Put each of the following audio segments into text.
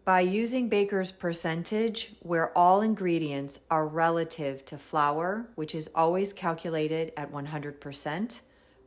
By using baker's percentage, where all ingredients are relative to flour, which is always calculated at 100%,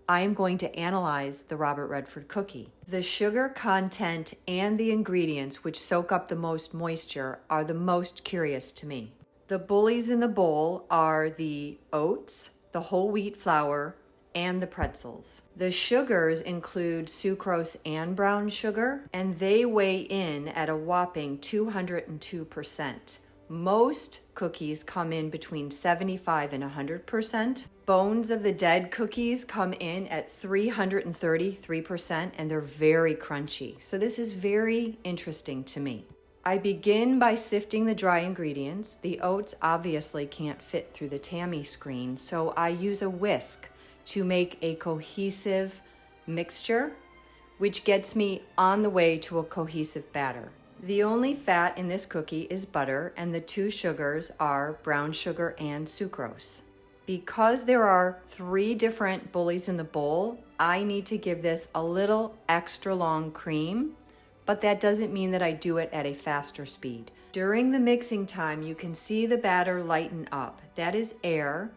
I am going to analyze the Robert Redford cookie. The sugar content and the ingredients which soak up the most moisture are the most curious to me. The bullies in the bowl are the oats, the whole wheat flour, and the pretzels. The sugars include sucrose and brown sugar, and they weigh in at a whopping 202%. Most cookies come in between 75 and 100%. Bones of the Dead cookies come in at 333%, and they're very crunchy. So this is very interesting to me. I begin by sifting the dry ingredients. The oats obviously can't fit through the Tammy screen, so I use a whisk to make a cohesive mixture, which gets me on the way to a cohesive batter. The only fat in this cookie is butter, and the two sugars are brown sugar and sucrose. Because there are 3 different bullies in the bowl, I need to give this a little extra long cream, but that doesn't mean that I do it at a faster speed. During the mixing time, you can see the batter lighten up. That is air,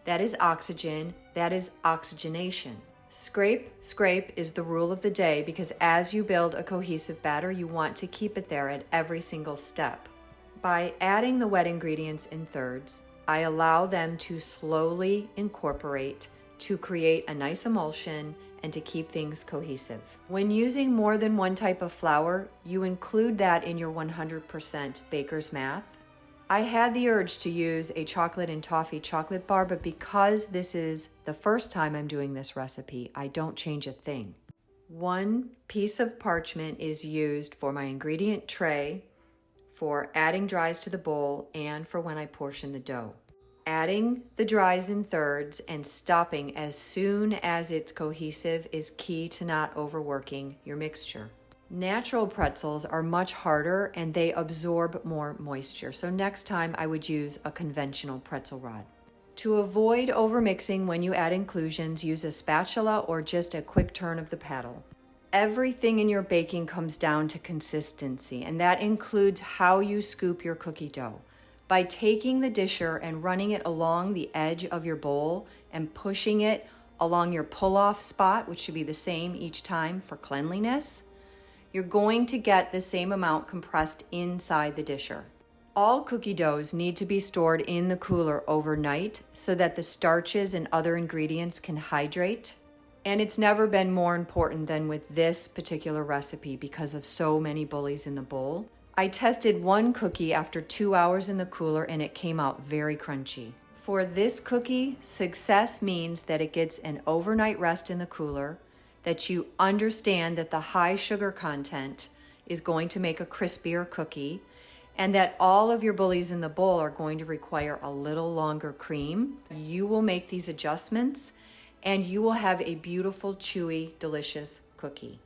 that is oxygen, that is oxygenation. Scrape, scrape is the rule of the day, because as you build a cohesive batter, you want to keep it there at every single step. By adding the wet ingredients in thirds, I allow them to slowly incorporate to create a nice emulsion and to keep things cohesive. When using more than one type of flour, you include that in your 100% baker's math. I had the urge to use a chocolate and toffee chocolate bar, but because this is the first time I'm doing this recipe, I don't change a thing. 1 piece of parchment is used for my ingredient tray, for adding dries to the bowl, and for when I portion the dough. Adding the dries in thirds and stopping as soon as it's cohesive is key to not overworking your mixture. Natural pretzels are much harder and they absorb more moisture, so next time I would use a conventional pretzel rod. To avoid overmixing when you add inclusions, use a spatula or just a quick turn of the paddle. Everything in your baking comes down to consistency, and that includes how you scoop your cookie dough. By taking the disher and running it along the edge of your bowl and pushing it along your pull-off spot, which should be the same each time for cleanliness, you're going to get the same amount compressed inside the disher. All cookie doughs need to be stored in the cooler overnight so that the starches and other ingredients can hydrate. And it's never been more important than with this particular recipe because of so many bullies in the bowl. I tested one cookie after 2 hours in the cooler and it came out very crunchy. For this cookie, success means that it gets an overnight rest in the cooler, that you understand that the high sugar content is going to make a crispier cookie, and that all of your bullies in the bowl are going to require a little longer cream. You will make these adjustments and you will have a beautiful, chewy, delicious cookie.